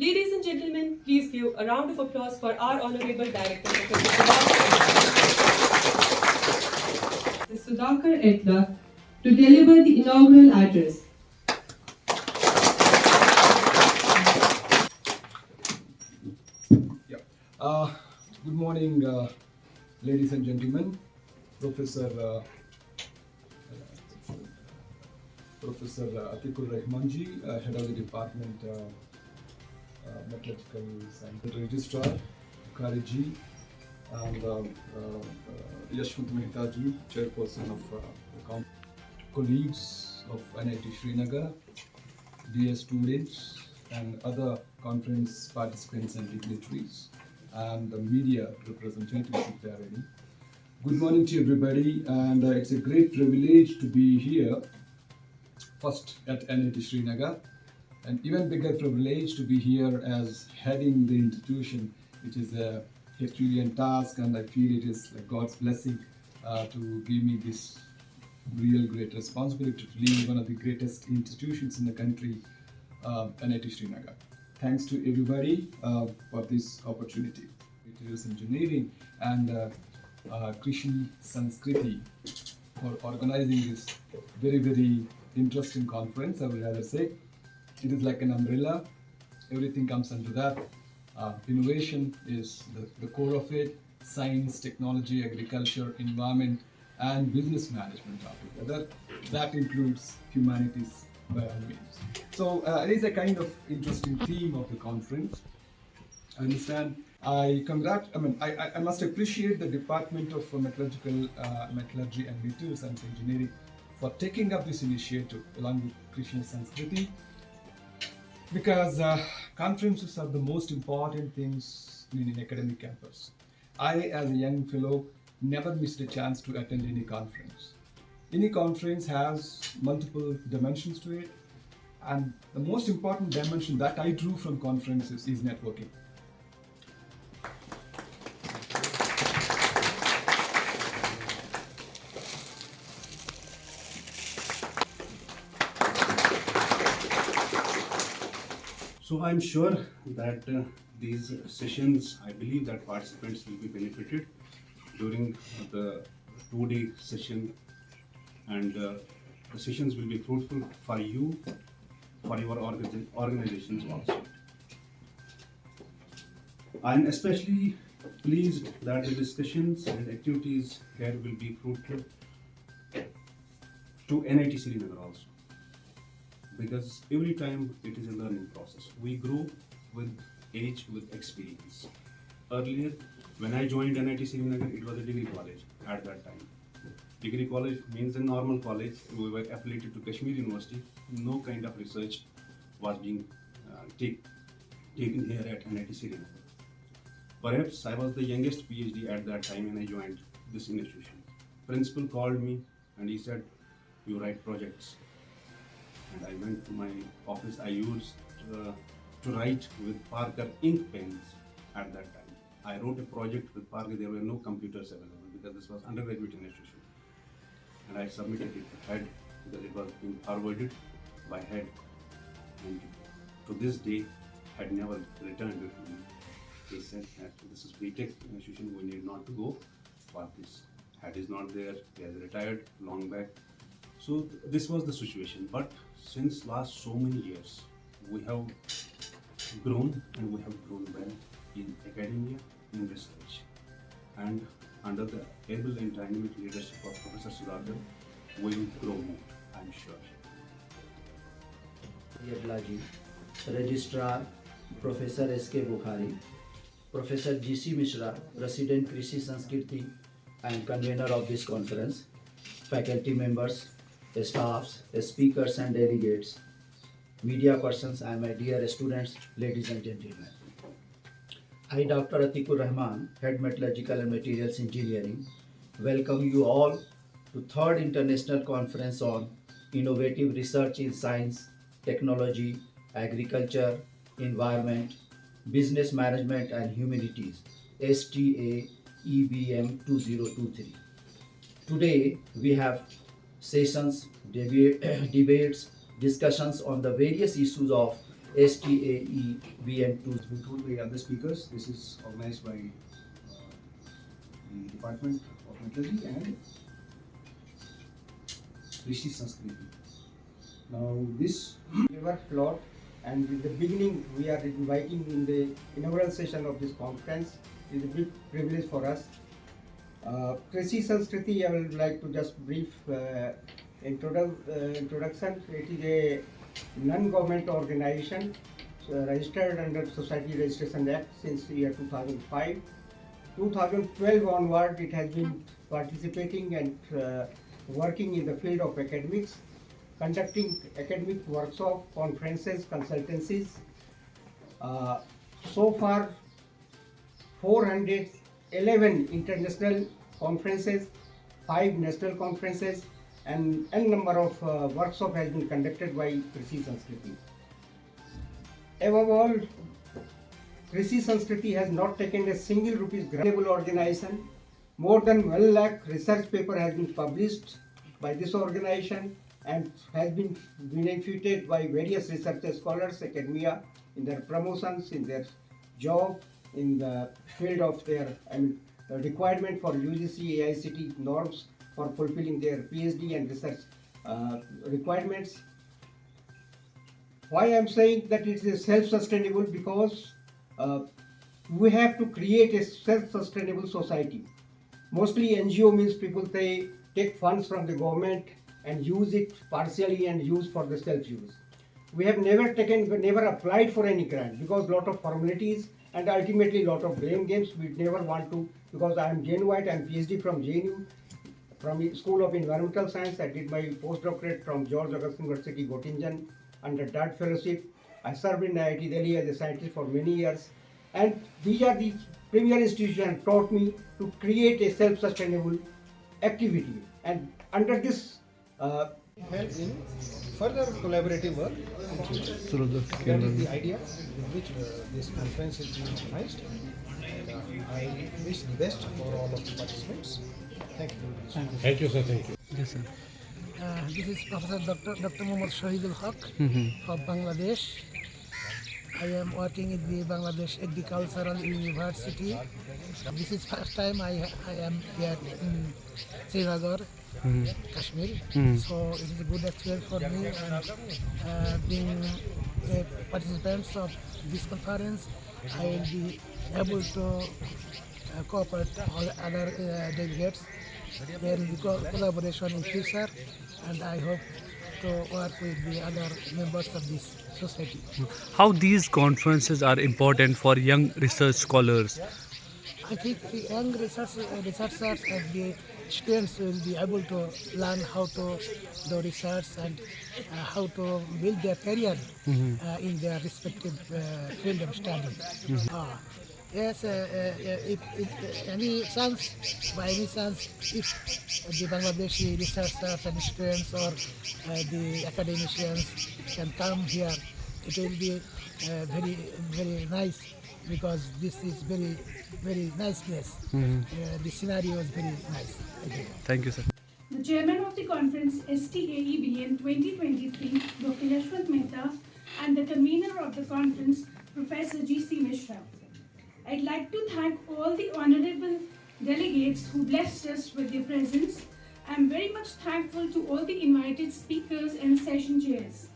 Ladies and gentlemen, please give a round of applause for our Honorable Director, Professor Sudhakar Etla, to deliver the inaugural address. Good morning, ladies and gentlemen. Professor Atikur Rahmanji, Head of the Department Metallurgical Science, Registrar Kariji, and Yashwant Mehtaji, Chairperson of the Council, colleagues of NIT Srinagar, dear students, and other conference participants and dignitaries, and the media representatives if there are any. Good morning to everybody, and it's a great privilege to be here, first at NIT Srinagar, and even bigger privilege to be here as heading the institution, which is a Herculean task, and I feel it is like God's blessing to give me this real great responsibility to lead one of the greatest institutions in the country, NIT Srinagar. Thanks to everybody for this opportunity. Materials engineering and Krishi Sanskriti for organizing this very interesting conference. I would rather say it is like an umbrella. Everything comes under that. Innovation is the core of it. Science, technology, agriculture, environment, and business management altogether. That includes humanities by all means. So it is a kind of interesting theme of the conference. I understand. I must appreciate the Department of Metallurgy and Materials Science Engineering for taking up this initiative along with Krishna Sanskriti, because conferences are the most important things in an academic campus. I, as a young fellow, never missed a chance to attend any conference. Any conference has multiple dimensions to it, and the most important dimension that I drew from conferences is networking. So I'm sure that these sessions, I believe that participants will be benefited during the 2-day session, and the sessions will be fruitful for you, for your organizations also. I'm especially pleased that the discussions and activities here will be fruitful to NIT Srinagar also, because every time it is a learning process. We grow with age, with experience. Earlier, when I joined NIT Srinagar, it was a degree college at that time. Degree college means a normal college. We were affiliated to Kashmir University. No kind of research was being taken here at NIT Srinagar. Perhaps I was the youngest PhD at that time when I joined this institution. Principal called me and he said, "You write projects." And I went to my office. I used to write with Parker ink pens at that time. I wrote a project with Parker. There were no computers available because this was undergraduate institution. And I submitted it to head because it was being forwarded by head. And to this day, had never returned it to me. They said that this is BTech institution, we need not to go for this. Head is not there, he has retired long back. So this was the situation. But since last so many years, we have grown, and we have grown well in academia, in research. And under the able and dynamic leadership of Professor Sudhakar, we will grow more, I'm sure. Yadlaji, Registrar Professor S.K. Bukhari, Professor G.C. Mishra, President Krishi Sanskriti and convener of this conference, faculty members, staffs, speakers and delegates, media persons, and my dear students, ladies and gentlemen. I, Dr. Atikur Rahman, Head Metallurgical and Materials Engineering, welcome you all to 3rd International Conference on Innovative Research in Science, Technology, Agriculture, Environment, Business Management and Humanities, STAEBM 2023. Today we have sessions, debates, discussions on the various issues of STAEBM 2. As we told by other speakers, this is organized by the Department of Metallurgy and Rishi Sanskriti. Now this River float, and in the beginning we are inviting in the inaugural session of this conference. It is a big privilege for us. Rishi Sanskriti, I would like to just brief introduction. It is a non-government organization registered under Society Registration Act since the year 2005. 2012 onward, it has been participating and working in the field of academics, conducting academic workshops, conferences, consultancies. So far, 411 international conferences, 5 national conferences, and n number of workshops has been conducted by Rishi Sanskriti. Above all, Rishi Sanskriti has not taken a single rupees grant. Organization. More than 1 lakh research paper has been published by this organization and has been benefited by various research scholars, academia, in their promotions, in their job, in the field of their requirement for UGC AICTE norms for fulfilling their PhD and research requirements. Why I am saying that it is self-sustainable? Because we have to create a self-sustainable society. Mostly NGO means people take funds from the government and use it partially and use for the self-use. We have never applied for any grant because lot of formalities and ultimately lot of blame games. We never want to, because I am Jane White, I am PhD from JNU, from School of Environmental Science. I did my postdoctorate from George Augustine University, Göttingen, under that fellowship. I served in NIT Delhi as a scientist for many years. And these are the premier institutions taught me to create a self-sustainable activity. And under this help in further collaborative work. That is the idea with which this conference is being organized. And, I wish the best for all of the participants. Thank you. Thank you, sir. Thank you. Yes, sir. This is Professor Dr. Muhammad Shahidul Haq of Bangladesh. I am working in the Bangladesh Agricultural University. This is first time I am here in Srinagar, Kashmir. So it is a good experience for me, and being a participant of this conference, I will be able to cooperate with other delegates. There will be collaboration in future, and I hope to work with the other members of this society. How these conferences are important for young research scholars? I think the young researchers and the students will be able to learn how to do research and how to build their career in their respective field of study. Yes, if any chance, by any chance, if the Bangladeshi researchers and students or the academicians can come here, it will be very, very nice, because this is very, very nice place. The scenario is very nice. Thank you, sir. The chairman of the conference STAEBM 2023, Dr. Yashwant Mehta, and the convener of the conference, Professor G.C. Mishra. I'd like to thank all the honorable delegates who blessed us with their presence. I'm very much thankful to all the invited speakers and session chairs.